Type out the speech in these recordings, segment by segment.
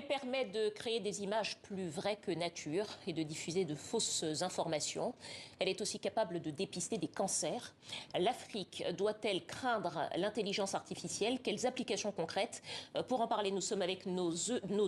Elle permet de créer des images plus vraies que nature et de diffuser de fausses informations. Elle est aussi capable de dépister des cancers. L'Afrique doit-elle craindre l'intelligence artificielle? Quelles applications concrètes? Pour en parler, nous sommes avec nos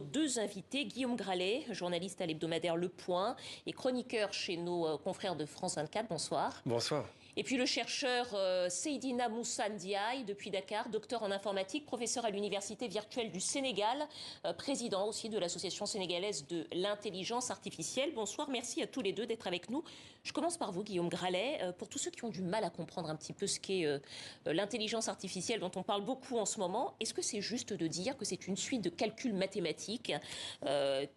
deux invités. Guillaume Gralet, journaliste à l'hebdomadaire Le Point et chroniqueur chez nos confrères de France 24. Bonsoir. Bonsoir. Et puis le chercheur Seydina Moussa Ndiaye, depuis Dakar, docteur en informatique, professeur à l'Université virtuelle du Sénégal, président aussi de l'Association sénégalaise de l'intelligence artificielle. Bonsoir, merci à tous les deux d'être avec nous. Je commence par vous, Guillaume Gralet. Pour tous ceux qui ont du mal à comprendre un petit peu ce qu'est l'intelligence artificielle dont on parle beaucoup en ce moment, est-ce que c'est juste de dire que c'est une suite de calculs mathématiques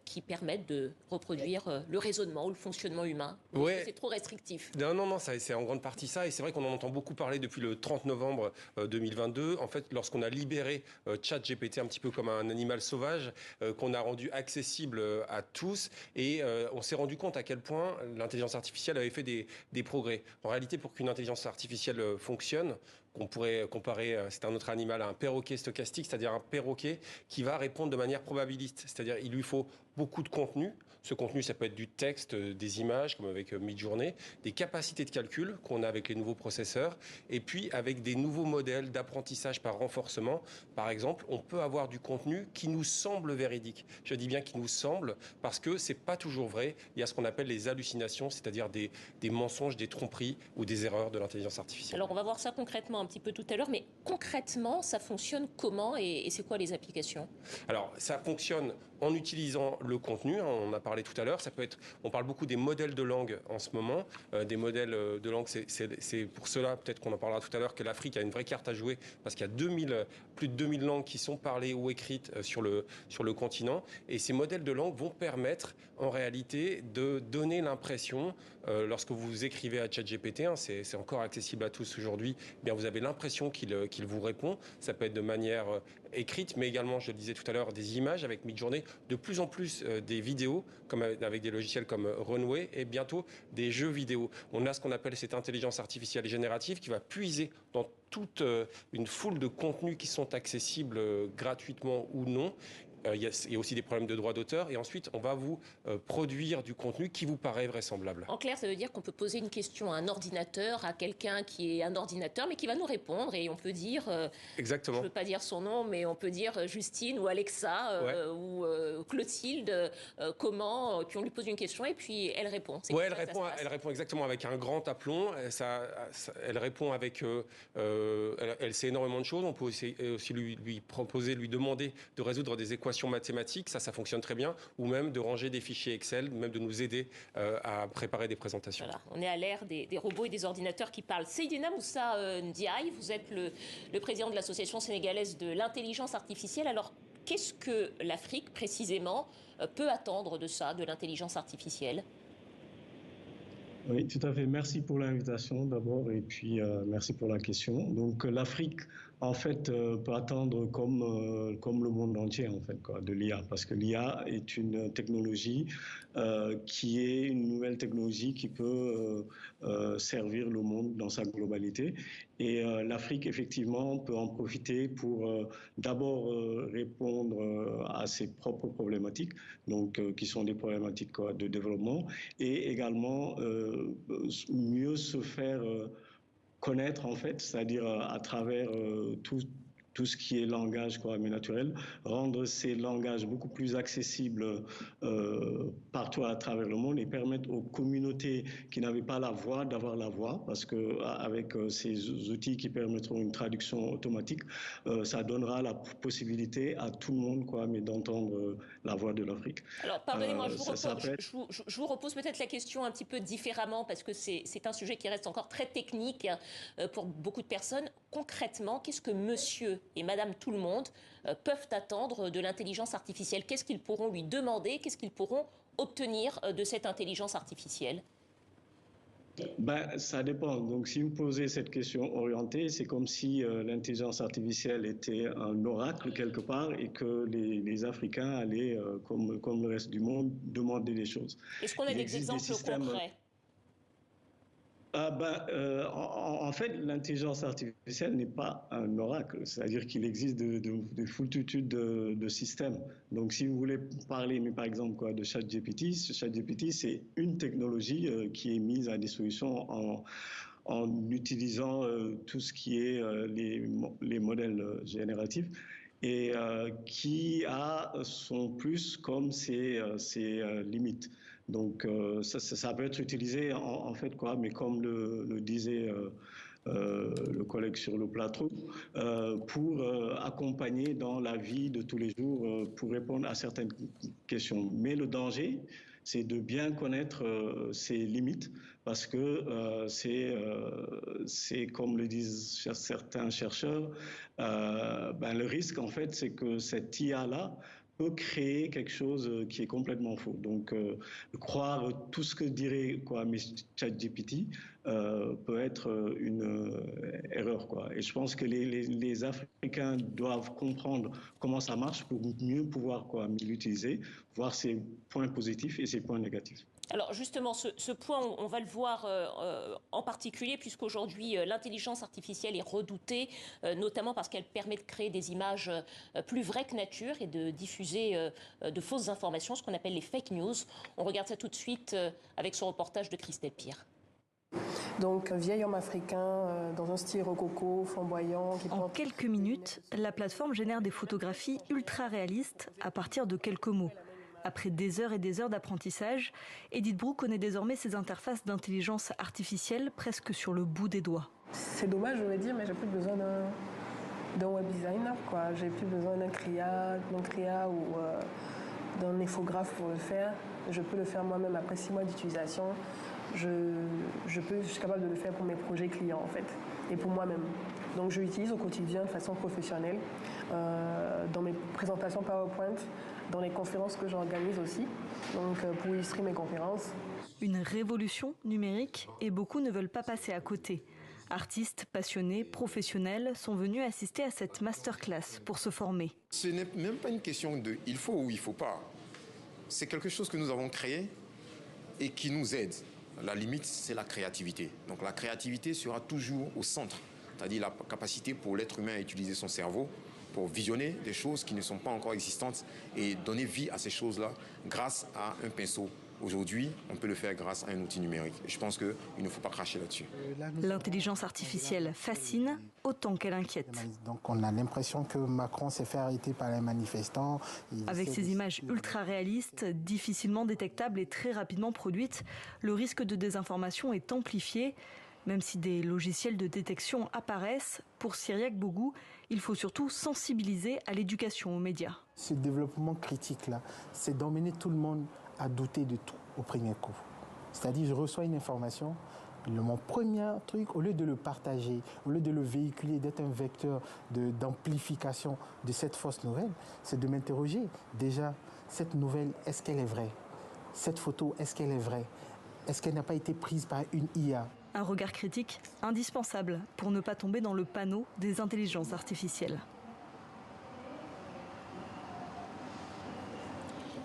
qui permettent de reproduire le raisonnement ou le fonctionnement humain? Ouais. C'est trop restrictif. Non, c'est en grande partie ça. Et c'est vrai qu'on en entend beaucoup parler depuis le 30 novembre 2022. En fait, lorsqu'on a libéré ChatGPT un petit peu comme un animal sauvage, qu'on a rendu accessible à tous. Et on s'est rendu compte à quel point l'intelligence artificielle avait fait des progrès. En réalité, pour qu'une intelligence artificielle fonctionne, qu'on pourrait comparer, c'est un autre animal, à un perroquet stochastique, c'est-à-dire un perroquet qui va répondre de manière probabiliste. C'est-à-dire il lui faut beaucoup de contenu. Ce contenu, ça peut être du texte, des images, comme avec Midjourney, des capacités de calcul qu'on a avec les nouveaux processeurs, et puis avec des nouveaux modèles d'apprentissage par renforcement. Par exemple, on peut avoir du contenu qui nous semble véridique. Je dis bien qui nous semble, parce que c'est pas toujours vrai. Il y a ce qu'on appelle les hallucinations, c'est-à-dire des mensonges, des tromperies ou des erreurs de l'intelligence artificielle. Alors on va voir ça concrètement un petit peu tout à l'heure, mais concrètement, ça fonctionne comment et c'est quoi les applications? Alors, ça fonctionne en utilisant le contenu, hein, on en a parlé tout à l'heure. Ça peut être, on parle beaucoup des modèles de langue en ce moment. Des modèles de langue, c'est pour cela, peut-être qu'on en parlera tout à l'heure, que l'Afrique a une vraie carte à jouer, parce qu'il y a plus de 2000 langues qui sont parlées ou écrites sur le continent. Et ces modèles de langue vont permettre, en réalité, de donner l'impression, lorsque vous écrivez à ChatGPT, hein, c'est encore accessible à tous aujourd'hui, eh bien vous avez l'impression qu'il vous répond. Ça peut être de manière écrite, mais également, je le disais tout à l'heure, des images avec Midjourney, de plus en plus des vidéos, comme avec des logiciels comme Runway, et bientôt des jeux vidéo. On a ce qu'on appelle cette intelligence artificielle générative qui va puiser dans toute une foule de contenus qui sont accessibles gratuitement ou non. Il y a aussi des problèmes de droit d'auteur. Et ensuite, on va vous produire du contenu qui vous paraît vraisemblable. En clair, ça veut dire qu'on peut poser une question à un ordinateur, à quelqu'un qui est un ordinateur, mais qui va nous répondre. Et on peut dire, exactement. Je ne veux pas dire son nom, mais on peut dire Justine ou Alexa ou Clotilde, comment, puis on lui pose une question et puis elle répond. Oui, elle répond exactement avec un grand aplomb. Elle répond avec... elle sait énormément de choses. On peut aussi lui proposer, lui demander de résoudre des équations mathématiques, ça fonctionne très bien, ou même de ranger des fichiers Excel, même de nous aider à préparer des présentations. Voilà, on est à l'ère des robots et des ordinateurs qui parlent. Seydina Moussa Ndiaye, vous êtes le président de l'Association sénégalaise de l'intelligence artificielle. Alors, qu'est-ce que l'Afrique, précisément, peut attendre de ça, de l'intelligence artificielle ? Oui, tout à fait. Merci pour l'invitation d'abord et puis merci pour la question. Donc l'Afrique, en fait, peut attendre comme le monde entier, en fait, quoi, de l'IA, parce que l'IA est une technologie qui est une nouvelle technologie qui peut servir le monde dans sa globalité. Et l'Afrique, effectivement, peut en profiter pour d'abord répondre à ses propres problématiques, donc qui sont des problématiques quoi, de développement, et également mieux se faire connaître, en fait, c'est-à-dire à travers tout ce qui est langage quoi, mais naturel, rendre ces langages beaucoup plus accessibles partout à travers le monde et permettre aux communautés qui n'avaient pas la voix d'avoir la voix, parce que avec ces outils qui permettront une traduction automatique, ça donnera la possibilité à tout le monde quoi, mais d'entendre la voix de l'Afrique. Alors pardonnez-moi, je vous repose peut-être la question un petit peu différemment, parce que c'est un sujet qui reste encore très technique pour beaucoup de personnes. Concrètement, qu'est-ce que monsieur et madame tout le monde peuvent attendre de l'intelligence artificielle? Qu'est-ce qu'ils pourront lui demander? Qu'est-ce qu'ils pourront obtenir de cette intelligence artificielle? Ça dépend. Donc, si vous posez cette question orientée, c'est comme si l'intelligence artificielle était un oracle quelque part et que les Africains allaient, comme le reste du monde, demander des choses. Est-ce qu'on a des exemples concrets? En fait, l'intelligence artificielle n'est pas un oracle, c'est-à-dire qu'il existe de foultitudes de systèmes. Donc, si vous voulez parler, mais par exemple, de ChatGPT, ChatGPT, c'est une technologie qui est mise à disposition en utilisant tout ce qui est les modèles génératifs et qui a son plus comme ses limites. Donc ça peut être utilisé en fait mais comme le disait le collègue sur le plateau, pour accompagner dans la vie de tous les jours, pour répondre à certaines questions. Mais le danger, c'est de bien connaître ses limites, parce que c'est comme le disent certains chercheurs, le risque en fait, c'est que cette IA-là peut créer quelque chose qui est complètement faux. Donc, croire tout ce que dirait ChatGPT peut être une erreur. Et je pense que les Africains doivent comprendre comment ça marche pour mieux pouvoir l'utiliser, voir ses points positifs et ses points négatifs. Alors justement, ce point, on va le voir en particulier, puisqu'aujourd'hui, l'intelligence artificielle est redoutée, notamment parce qu'elle permet de créer des images plus vraies que nature et de diffuser de fausses informations, ce qu'on appelle les fake news. On regarde ça tout de suite avec son reportage de Christelle Pire. Donc, un vieil homme africain dans un style rococo, flamboyant. En quelques minutes, la plateforme génère des photographies ultra réalistes à partir de quelques mots. Après des heures et des heures d'apprentissage, Edith Brou connaît désormais ces interfaces d'intelligence artificielle presque sur le bout des doigts. C'est dommage, je vais dire, mais j'ai plus besoin d'un web designer, J'ai plus besoin d'un CRIA ou d'un infographe pour le faire. Je peux le faire moi-même après 6 mois d'utilisation. Je suis capable de le faire pour mes projets clients, en fait, et pour moi-même. Donc, je l'utilise au quotidien de façon professionnelle, dans mes présentations PowerPoint, dans les conférences que j'organise aussi, donc pour illustrer mes conférences. Une révolution numérique et beaucoup ne veulent pas passer à côté. Artistes, passionnés, professionnels sont venus assister à cette masterclass pour se former. Ce n'est même pas une question de il faut ou il ne faut pas. C'est quelque chose que nous avons créé et qui nous aide. La limite, c'est la créativité. Donc la créativité sera toujours au centre, c'est-à-dire la capacité pour l'être humain à utiliser son cerveau pour visionner des choses qui ne sont pas encore existantes et donner vie à ces choses-là grâce à un pinceau. Aujourd'hui, on peut le faire grâce à un outil numérique. Je pense qu'il ne faut pas cracher là-dessus. L'intelligence artificielle fascine autant qu'elle inquiète. Donc on a l'impression que Macron s'est fait arrêter par les manifestants. Avec ces images ultra réalistes, difficilement détectables et très rapidement produites, le risque de désinformation est amplifié. Même si des logiciels de détection apparaissent, pour Cyriaque Bougou, il faut surtout sensibiliser à l'éducation aux médias. Ce développement critique-là, c'est d'emmener tout le monde à douter de tout au premier coup. C'est-à-dire, je reçois une information, mon premier truc, au lieu de le partager, au lieu de le véhiculer, d'être un vecteur d'amplification de cette fausse nouvelle, c'est de m'interroger. Déjà, cette nouvelle, est-ce qu'elle est vraie? Cette photo, est-ce qu'elle est vraie? Est-ce qu'elle n'a pas été prise par une IA? Un regard critique indispensable pour ne pas tomber dans le panneau des intelligences artificielles.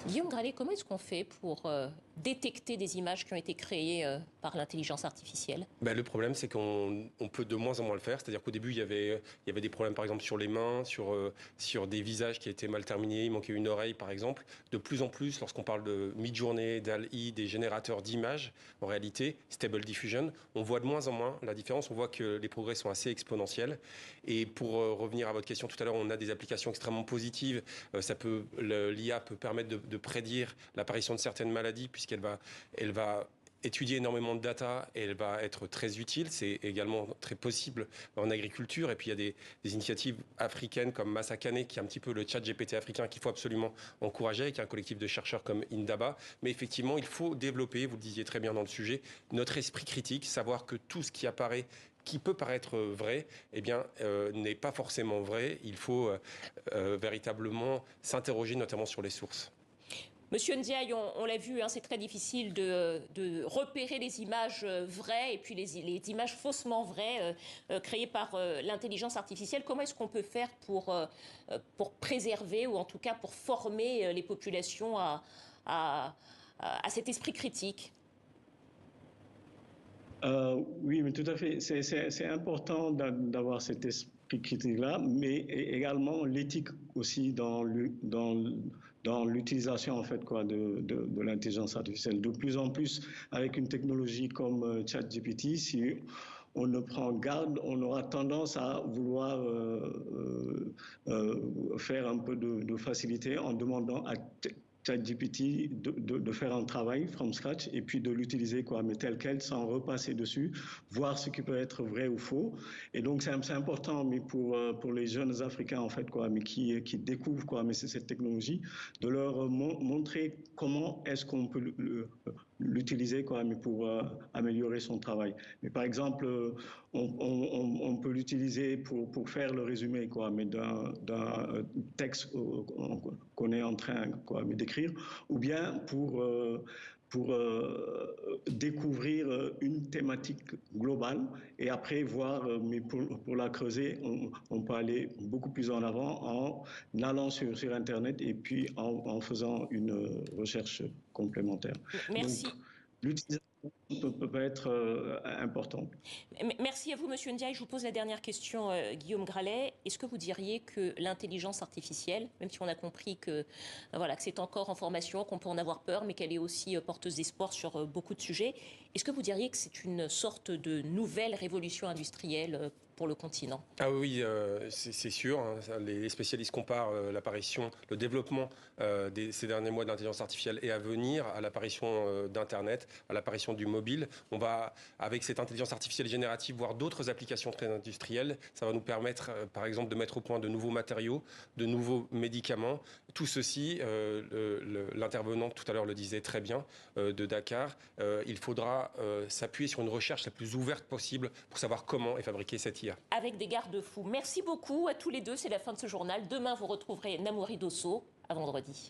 Guillaume Gralet, comment est-ce qu'on fait pour détecter des images qui ont été créées par l'intelligence artificielle? Le problème, c'est qu'on peut de moins en moins le faire. C'est-à-dire qu'au début, il y avait des problèmes, par exemple, sur les mains, sur des visages qui étaient mal terminés, il manquait une oreille, par exemple. De plus en plus, lorsqu'on parle de Midjourney, DALL-E, des générateurs d'images, en réalité, Stable Diffusion, on voit de moins en moins la différence. On voit que les progrès sont assez exponentiels. Et pour revenir à votre question tout à l'heure, on a des applications extrêmement positives. L'IA peut permettre de prédire l'apparition de certaines maladies, puisqu'elle va étudier énormément de data et elle va être très utile. C'est également très possible en agriculture. Et puis il y a des initiatives africaines comme Massakane, qui est un petit peu le ChatGPT africain qu'il faut absolument encourager, avec un collectif de chercheurs comme Indaba. Mais effectivement, il faut développer, vous le disiez très bien dans le sujet, notre esprit critique, savoir que tout ce qui apparaît, qui peut paraître vrai, n'est pas forcément vrai. Il faut véritablement s'interroger notamment sur les sources. Monsieur Ndiaye, on l'a vu, c'est très difficile de repérer les images vraies et puis les images faussement vraies créées par l'intelligence artificielle. Comment est-ce qu'on peut faire pour préserver ou en tout cas pour former les populations à cet esprit critique? Oui, mais tout à fait. C'est important d'avoir cet esprit critique-là, mais également l'éthique aussi dans l'utilisation en fait quoi de l'intelligence artificielle. De plus en plus, avec une technologie comme ChatGPT, si on ne prend garde, on aura tendance à vouloir faire un peu de facilité en demandant à ChatGPT de faire un travail from scratch et puis de l'utiliser quoi, mais tel quel, sans repasser dessus, voir ce qui peut être vrai ou faux. Et donc c'est important, mais pour les jeunes Africains en fait quoi, mais qui découvrent quoi, mais c'est cette technologie, de leur montrer comment est-ce qu'on peut l'utiliser quoi, mais pour améliorer son travail. Mais par exemple, on peut l'utiliser pour faire le résumé quoi, mais d'un texte qu'on est en train quoi, mais d'écrire, ou bien pour découvrir une thématique globale et après voir, mais pour la creuser, on peut aller beaucoup plus en avant en allant sur Internet et puis en faisant une recherche complémentaire. Merci. Donc, l'utilisation peut être importante. Merci à vous, Monsieur Ndiaye. Je vous pose la dernière question, Guillaume Gralet. Est-ce que vous diriez que l'intelligence artificielle, même si on a compris que c'est encore en formation, qu'on peut en avoir peur, mais qu'elle est aussi porteuse d'espoir sur beaucoup de sujets, est-ce que vous diriez que c'est une sorte de nouvelle révolution industrielle pour le continent? Ah oui, c'est sûr. Les spécialistes comparent l'apparition, le développement ces derniers mois de l'intelligence artificielle et à venir à l'apparition d'Internet, à l'apparition du mobile. On va, avec cette intelligence artificielle générative, voir d'autres applications très industrielles. Ça va nous permettre, par exemple, de mettre au point de nouveaux matériaux, de nouveaux médicaments. Tout ceci, l'intervenant tout à l'heure le disait très bien, de Dakar, il faudra s'appuyer sur une recherche la plus ouverte possible pour savoir comment est fabriquée cette IA. Avec des garde-fous. Merci beaucoup à tous les deux. C'est la fin de ce journal. Demain, vous retrouverez Namouri Dosso. À vendredi.